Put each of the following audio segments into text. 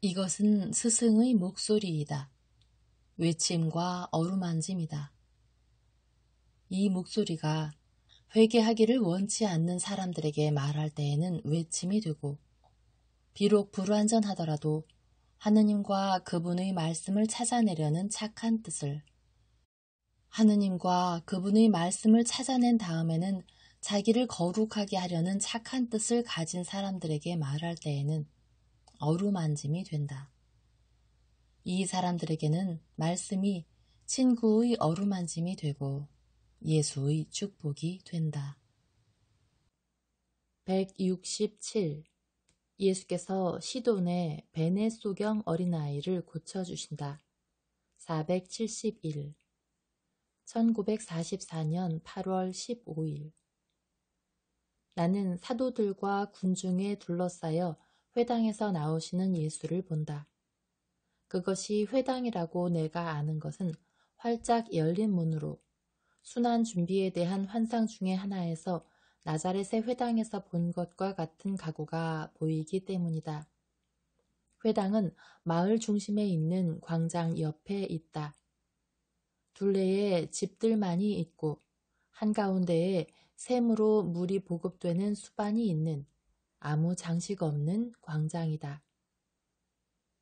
이것은 스승의 목소리이다. 외침과 어루만짐이다. 이 목소리가 회개하기를 원치 않는 사람들에게 말할 때에는 외침이 되고, 비록 불완전하더라도 하느님과 그분의 말씀을 찾아내려는 착한 뜻을, 하느님과 그분의 말씀을 찾아낸 다음에는 자기를 거룩하게 하려는 착한 뜻을 가진 사람들에게 말할 때에는 어루만짐이 된다. 이 사람들에게는 말씀이 친구의 어루만짐이 되고 예수의 축복이 된다. 167. 예수께서 시돈의 베네소경 어린아이를 고쳐주신다. 471. 1944년 8월 15일. 나는 사도들과 군중에 둘러싸여 회당에서 나오시는 예수를 본다. 그것이 회당이라고 내가 아는 것은 활짝 열린 문으로 순환 준비에 대한 환상 중의 하나에서 나자렛의 회당에서 본 것과 같은 가구가 보이기 때문이다. 회당은 마을 중심에 있는 광장 옆에 있다. 둘레에 집들만이 있고 한가운데에 샘으로 물이 보급되는 수반이 있는 아무 장식 없는 광장이다.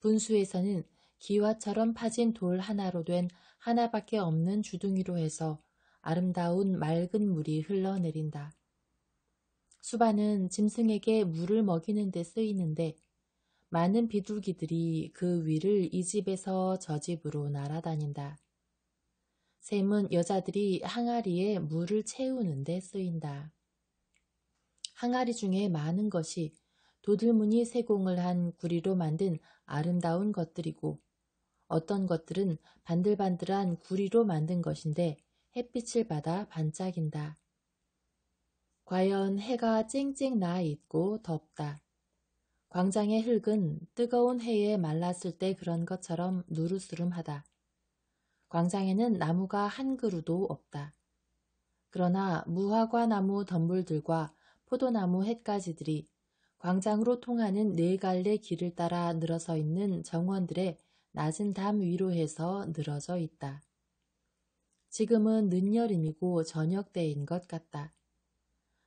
분수에서는 기와처럼 파진 돌 하나로 된 하나밖에 없는 주둥이로 해서 아름다운 맑은 물이 흘러내린다. 수반은 짐승에게 물을 먹이는 데 쓰이는데 많은 비둘기들이 그 위를 이 집에서 저 집으로 날아다닌다. 샘은 여자들이 항아리에 물을 채우는 데 쓰인다. 항아리 중에 많은 것이 도들무늬 세공을 한 구리로 만든 아름다운 것들이고 어떤 것들은 반들반들한 구리로 만든 것인데 햇빛을 받아 반짝인다. 과연 해가 쨍쨍 나 있고 덥다. 광장의 흙은 뜨거운 해에 말랐을 때 그런 것처럼 누르스름하다. 광장에는 나무가 한 그루도 없다. 그러나 무화과 나무 덤불들과 포도나무 햇가지들이 광장으로 통하는 네 갈래 길을 따라 늘어서 있는 정원들의 낮은 담 위로 해서 늘어져 있다. 지금은 늦여름이고 저녁 때인 것 같다.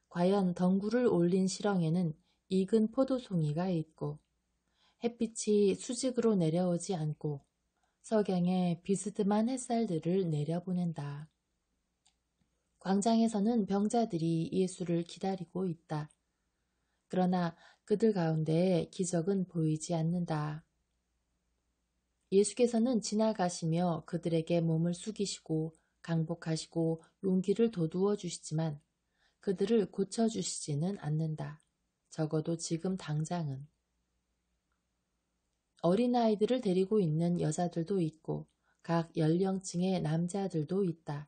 과연 덩굴을 올린 시렁에는 익은 포도송이가 있고 햇빛이 수직으로 내려오지 않고 석양에 비스듬한 햇살들을 내려보낸다. 광장에서는 병자들이 예수를 기다리고 있다. 그러나 그들 가운데 기적은 보이지 않는다. 예수께서는 지나가시며 그들에게 몸을 숙이시고 강복하시고 용기를 돋우어 주시지만 그들을 고쳐주시지는 않는다. 적어도 지금 당장은. 어린아이들을 데리고 있는 여자들도 있고 각 연령층의 남자들도 있다.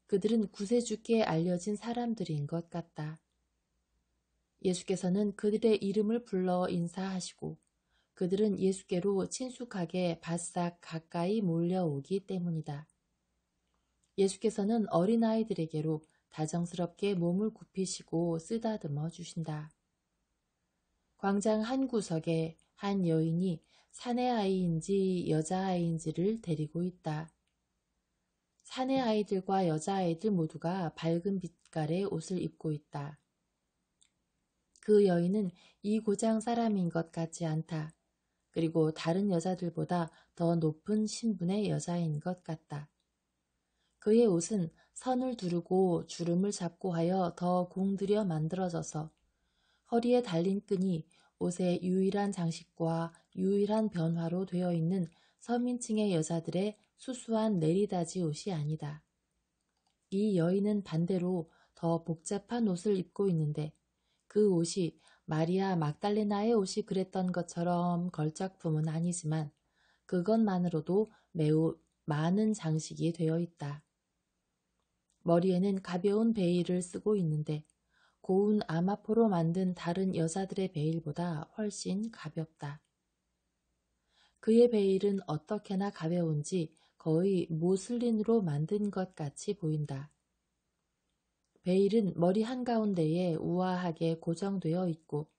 그들은 구세주께 알려진 사람들인 것 같다. 예수께서는 그들의 이름을 불러 인사하시고 그들은 예수께로 친숙하게 바싹 가까이 몰려오기 때문이다. 예수께서는 어린아이들에게로 다정스럽게 몸을 굽히시고 쓰다듬어 주신다. 광장 한 구석에 한 여인이 사내 아이인지 여자아이인지를 데리고 있다. 사내 아이들과 여자아이들 모두가 밝은 빛깔의 옷을 입고 있다. 그 여인은 이 고장 사람인 것 같지 않다. 그리고 다른 여자들보다 더 높은 신분의 여자인 것 같다. 그의 옷은 선을 두르고 주름을 잡고 하여 더 공들여 만들어져서 허리에 달린 끈이 옷의 유일한 장식과 유일한 변화로 되어 있는 서민층의 여자들의 수수한 내리다지 옷이 아니다. 이 여인은 반대로 더 복잡한 옷을 입고 있는데 그 옷이 마리아 막달레나의 옷이 그랬던 것처럼 걸작품은 아니지만 그것만으로도 매우 많은 장식이 되어 있다. 머리에는 가벼운 베일을 쓰고 있는데 고운 아마포로 만든 다른 여자들의 베일보다 훨씬 가볍다. 그의 베일은 어떻게나 가벼운지 거의 모슬린으로 만든 것 같이 보인다. 베일은 머리 한가운데에 우아하게 고정되어 있고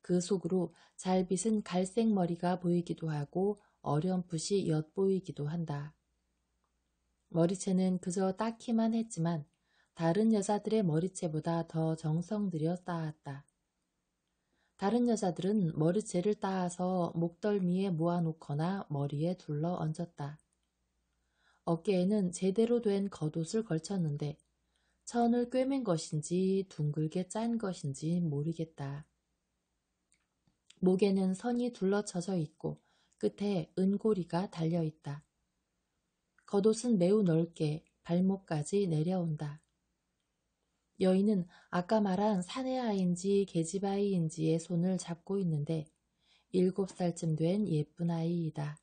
그 속으로 잘 빗은 갈색 머리가 보이기도 하고 어렴풋이 엿보이기도 한다. 머리채는 그저 닦기만 했지만 다른 여자들의 머리채보다 더 정성 들여 쌓았다. 다른 여자들은 머리채를 따서 목덜미에 모아놓거나 머리에 둘러 얹었다. 어깨에는 제대로 된 겉옷을 걸쳤는데 천을 꿰맨 것인지 둥글게 짠 것인지 모르겠다. 목에는 선이 둘러쳐져 있고 끝에 은고리가 달려있다. 겉옷은 매우 넓게 발목까지 내려온다. 여인은 아까 말한 사내아이인지 계집아이인지의 손을 잡고 있는데 7살쯤 된 예쁜 아이이다.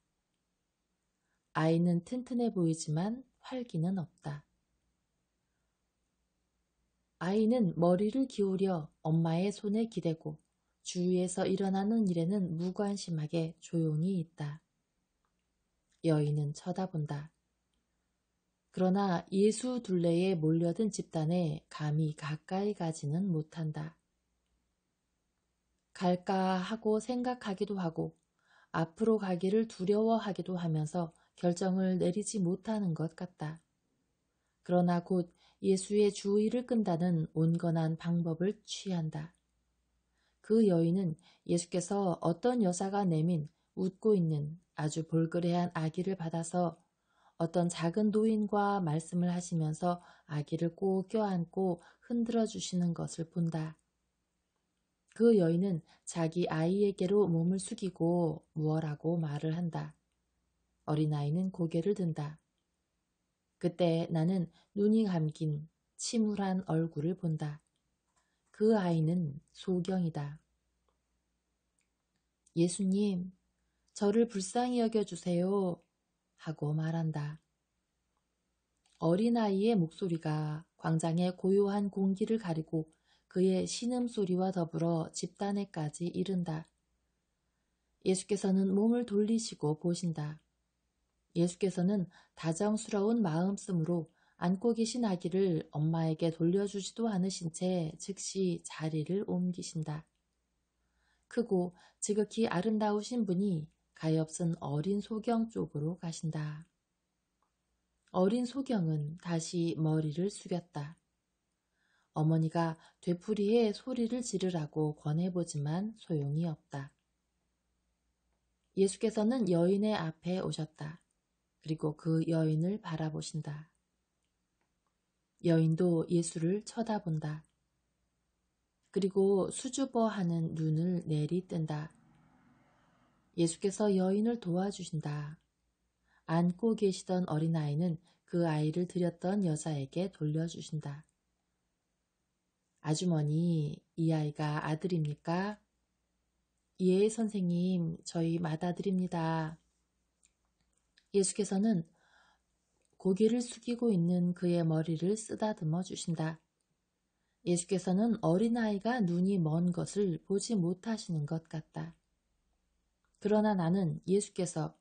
아이는 튼튼해 보이지만 활기는 없다. 아이는 머리를 기울여 엄마의 손에 기대고 주위에서 일어나는 일에는 무관심하게 조용히 있다. 여인은 쳐다본다. 그러나 예수 둘레에 몰려든 집단에 감히 가까이 가지는 못한다. 갈까 하고 생각하기도 하고 앞으로 가기를 두려워하기도 하면서 결정을 내리지 못하는 것 같다. 그러나 곧 예수의 주의를 끈다는 온건한 방법을 취한다. 그 여인은 예수께서 어떤 여자가 내민 웃고 있는 아주 볼그레한 아기를 받아서 어떤 작은 노인과 말씀을 하시면서 아기를 꼭 껴안고 흔들어 주시는 것을 본다. 그 여인은 자기 아이에게로 몸을 숙이고 무어라고 말을 한다. 어린아이는 고개를 든다. 그때 나는 눈이 감긴 침울한 얼굴을 본다. 그 아이는 소경이다. 예수님, 저를 불쌍히 여겨주세요 하고 말한다. 어린아이의 목소리가 광장의 고요한 공기를 가리고 그의 신음소리와 더불어 집단에까지 이른다. 예수께서는 몸을 돌리시고 보신다. 예수께서는 다정스러운 마음씀으로 안고 계신 아기를 엄마에게 돌려주지도 않으신 채 즉시 자리를 옮기신다. 크고 지극히 아름다우신 분이 가엾은 어린 소경 쪽으로 가신다. 어린 소경은 다시 머리를 숙였다. 어머니가 되풀이해 소리를 지르라고 권해보지만 소용이 없다. 예수께서는 여인의 앞에 오셨다. 그리고 그 여인을 바라보신다. 여인도 예수를 쳐다본다. 그리고 수줍어하는 눈을 내리뜬다. 예수께서 여인을 도와주신다. 안고 계시던 어린아이는 그 아이를 들였던 여자에게 돌려주신다. 아주머니, 이 아이가 아들입니까? 예, 선생님, 저희 맏아들입니다. 예수께서는 고개를 숙이고 있는 그의 머리를 쓰다듬어 주신다. 예수께서는 어린아이가 눈이 먼 것을 보지 못하시는 것 같다. 그러나 나는 예수께서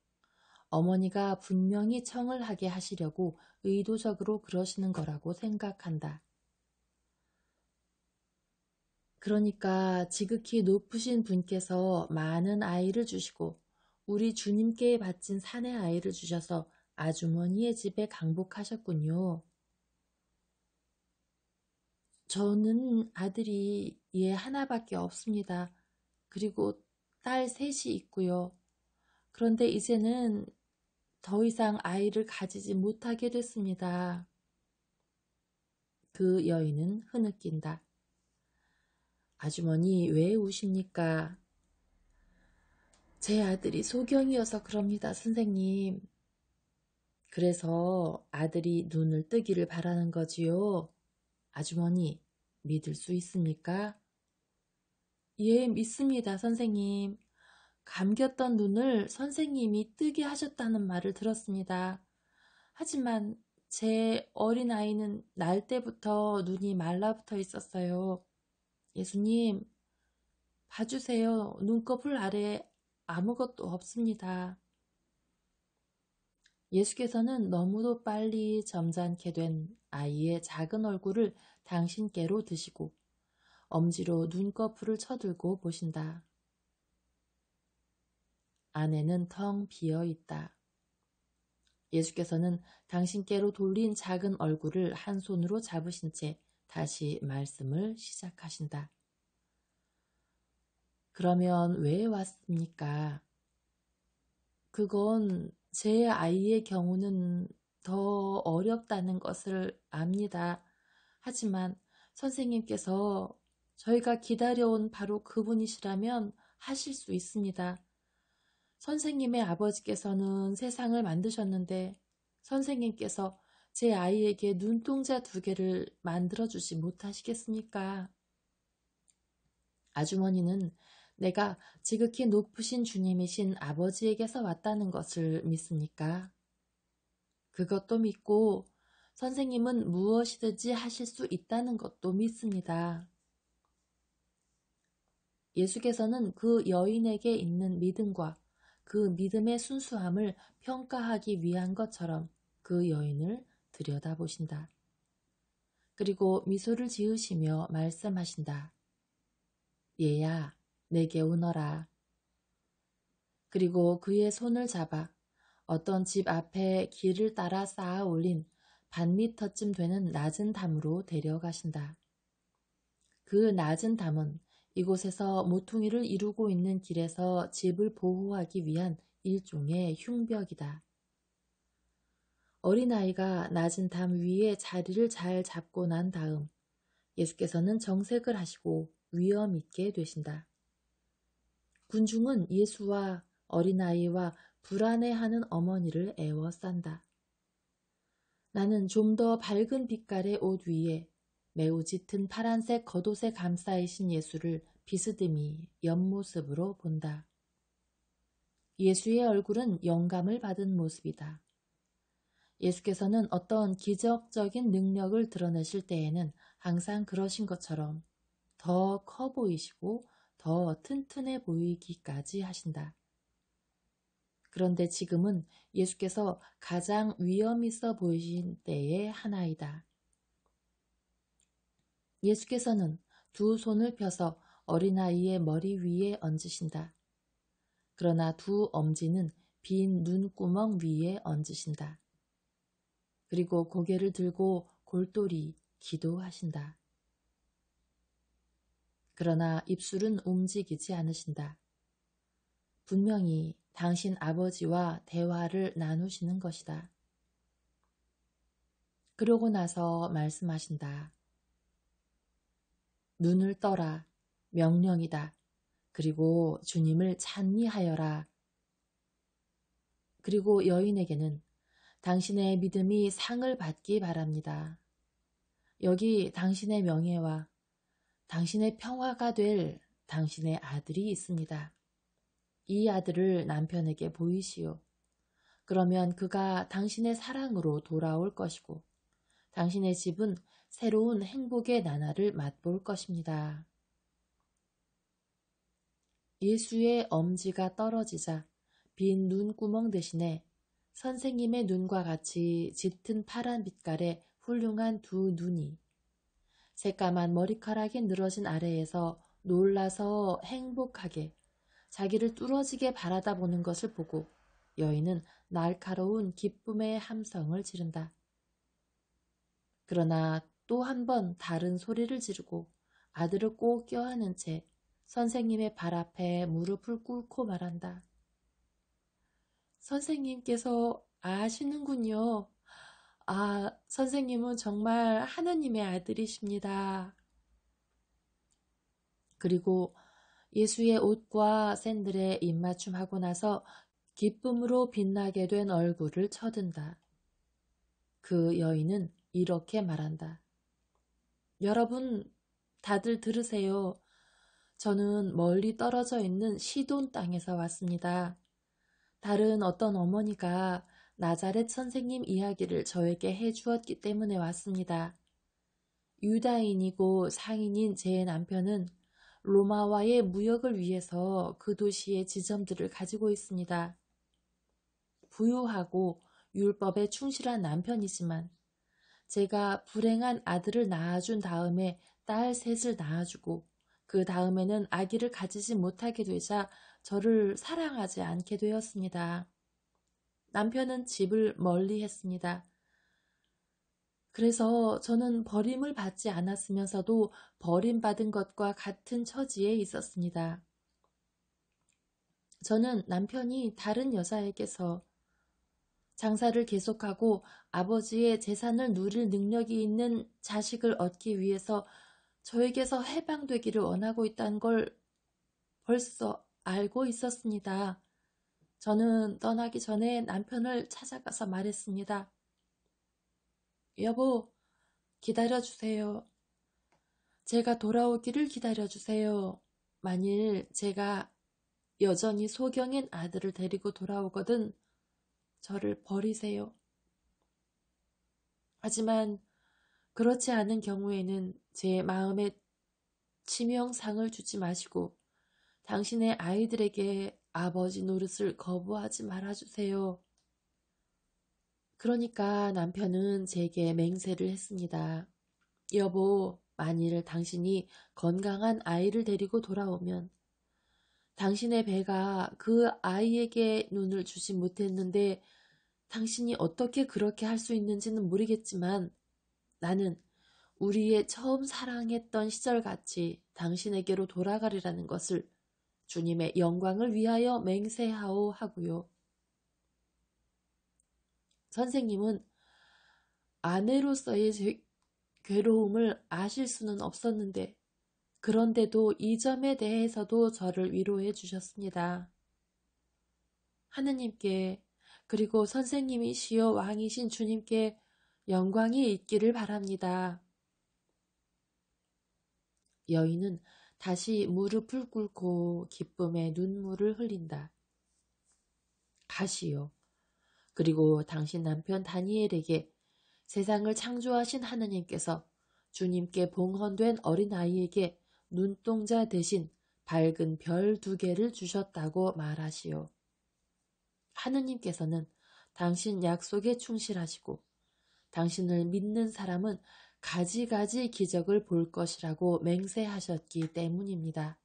어머니가 분명히 청을 하게 하시려고 의도적으로 그러시는 거라고 생각한다. 그러니까 지극히 높으신 분께서 많은 아이를 주시고 우리 주님께 바친 사내 아이를 주셔서 아주머니의 집에 강복하셨군요. 저는 아들이 하나밖에 없습니다. 그리고 딸 셋이 있고요. 그런데 이제는 더 이상 아이를 가지지 못하게 됐습니다. 그 여인은 흐느낀다. 아주머니 왜 우십니까? 제 아들이 소경이어서 그럽니다, 선생님. 그래서 아들이 눈을 뜨기를 바라는 거지요. 아주머니, 믿을 수 있습니까? 예, 믿습니다, 선생님. 감겼던 눈을 선생님이 뜨게 하셨다는 말을 들었습니다. 하지만 제 어린아이는 날 때부터 눈이 말라붙어 있었어요. 예수님, 봐주세요. 눈꺼풀 아래에 아무것도 없습니다. 예수께서는 너무도 빨리 점잖게 된 아이의 작은 얼굴을 당신께로 드시고 엄지로 눈꺼풀을 쳐들고 보신다. 안에는 텅 비어 있다. 예수께서는 당신께로 돌린 작은 얼굴을 한 손으로 잡으신 채 다시 말씀을 시작하신다. 그러면 왜 왔습니까? 그건 제 아이의 경우는 더 어렵다는 것을 압니다. 하지만 선생님께서 저희가 기다려온 바로 그분이시라면 하실 수 있습니다. 선생님의 아버지께서는 세상을 만드셨는데 선생님께서 제 아이에게 눈동자 2개를 만들어주지 못하시겠습니까? 아주머니는 내가 지극히 높으신 주님이신 아버지에게서 왔다는 것을 믿습니까? 그것도 믿고 선생님은 무엇이든지 하실 수 있다는 것도 믿습니다. 예수께서는 그 여인에게 있는 믿음과 그 믿음의 순수함을 평가하기 위한 것처럼 그 여인을 들여다보신다. 그리고 미소를 지으시며 말씀하신다. 얘야, 내게 오너라. 그리고 그의 손을 잡아 어떤 집 앞에 길을 따라 쌓아 올린 반미터쯤 되는 낮은 담으로 데려가신다. 그 낮은 담은 이곳에서 모퉁이를 이루고 있는 길에서 집을 보호하기 위한 일종의 흉벽이다. 어린아이가 낮은 담 위에 자리를 잘 잡고 난 다음 예수께서는 정색을 하시고 위엄 있게 되신다. 군중은 예수와 어린아이와 불안해하는 어머니를 애워싼다. 나는 좀 더 밝은 빛깔의 옷 위에 매우 짙은 파란색 겉옷에 감싸이신 예수를 비스듬히 옆모습으로 본다. 예수의 얼굴은 영감을 받은 모습이다. 예수께서는 어떤 기적적인 능력을 드러내실 때에는 항상 그러신 것처럼 더 커 보이시고 더 튼튼해 보이기까지 하신다. 그런데 지금은 예수께서 가장 위험 있어 보이신 때의 하나이다. 예수께서는 2 손을 펴서 어린아이의 머리 위에 얹으신다. 그러나 2 엄지는 빈 눈구멍 위에 얹으신다. 그리고 고개를 들고 골똘히 기도하신다. 그러나 입술은 움직이지 않으신다. 분명히 당신 아버지와 대화를 나누시는 것이다. 그러고 나서 말씀하신다. 눈을 떠라. 명령이다. 그리고 주님을 찬미하여라. 그리고 여인에게는 당신의 믿음이 상을 받기 바랍니다. 여기 당신의 명예와 당신의 평화가 될 당신의 아들이 있습니다. 이 아들을 남편에게 보이시오. 그러면 그가 당신의 사랑으로 돌아올 것이고 당신의 집은 새로운 행복의 나날을 맛볼 것입니다. 예수의 엄지가 떨어지자 빈 눈구멍 대신에 선생님의 눈과 같이 짙은 파란 빛깔의 훌륭한 2 눈이 새까만 머리카락이 늘어진 아래에서 놀라서 행복하게 자기를 뚫어지게 바라다 보는 것을 보고 여인은 날카로운 기쁨의 함성을 지른다. 그러나 또 한 번 다른 소리를 지르고 아들을 꼭 껴안은 채 선생님의 발 앞에 무릎을 꿇고 말한다. 선생님께서 아시는군요. 아, 선생님은 정말 하나님의 아들이십니다. 그리고 예수의 옷과 샌들에 입맞춤하고 나서 기쁨으로 빛나게 된 얼굴을 쳐든다. 그 여인은 이렇게 말한다. 여러분, 다들 들으세요. 저는 멀리 떨어져 있는 시돈 땅에서 왔습니다. 다른 어떤 어머니가 나자렛 선생님 이야기를 저에게 해주었기 때문에 왔습니다. 유다인이고 상인인 제 남편은 로마와의 무역을 위해서 그 도시의 지점들을 가지고 있습니다. 부유하고 율법에 충실한 남편이지만 제가 불행한 아들을 낳아준 다음에 딸 셋을 낳아주고 그 다음에는 아기를 가지지 못하게 되자 저를 사랑하지 않게 되었습니다. 남편은 집을 멀리 했습니다. 그래서 저는 버림을 받지 않았으면서도 버림받은 것과 같은 처지에 있었습니다. 저는 남편이 다른 여자에게서 장사를 계속하고 아버지의 재산을 누릴 능력이 있는 자식을 얻기 위해서 저에게서 해방되기를 원하고 있다는 걸 벌써 알고 있었습니다. 저는 떠나기 전에 남편을 찾아가서 말했습니다. 여보, 기다려주세요. 제가 돌아오기를 기다려주세요. 만일 제가 여전히 소경인 아들을 데리고 돌아오거든 저를 버리세요. 하지만 그렇지 않은 경우에는 제 마음에 치명상을 주지 마시고 당신의 아이들에게 아버지 노릇을 거부하지 말아주세요. 그러니까 남편은 제게 맹세를 했습니다. 여보, 만일 당신이 건강한 아이를 데리고 돌아오면 당신의 배가 그 아이에게 눈을 주지 못했는데 당신이 어떻게 그렇게 할 수 있는지는 모르겠지만 나는 우리의 처음 사랑했던 시절같이 당신에게로 돌아가리라는 것을 주님의 영광을 위하여 맹세하오 하고요. 선생님은 아내로서의 괴로움을 아실 수는 없었는데 그런데도 이 점에 대해서도 저를 위로해 주셨습니다. 하느님께 그리고 선생님이시여 왕이신 주님께 영광이 있기를 바랍니다. 여인은 다시 무릎을 꿇고 기쁨의 눈물을 흘린다. 가시오. 그리고 당신 남편 다니엘에게 세상을 창조하신 하느님께서 주님께 봉헌된 어린아이에게 눈동자 대신 밝은 별 2개를 주셨다고 말하시오. 하느님께서는 당신 약속에 충실하시고 당신을 믿는 사람은 가지가지 기적을 볼 것이라고 맹세하셨기 때문입니다.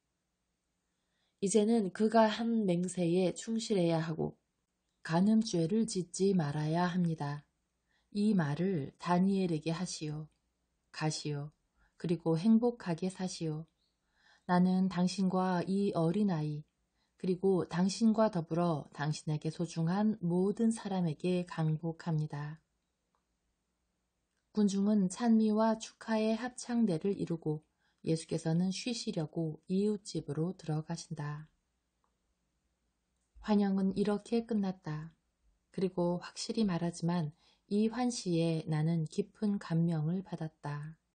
이제는 그가 한 맹세에 충실해야 하고 간음죄를 짓지 말아야 합니다. 이 말을 다니엘에게 하시오. 가시오. 그리고 행복하게 사시오. 나는 당신과 이 어린아이 그리고 당신과 더불어 당신에게 소중한 모든 사람에게 강복합니다. 군중은 찬미와 축하의 합창대를 이루고 예수께서는 쉬시려고 이웃집으로 들어가신다. 환영은 이렇게 끝났다. 그리고 확실히 말하지만 이 환시에 나는 깊은 감명을 받았다.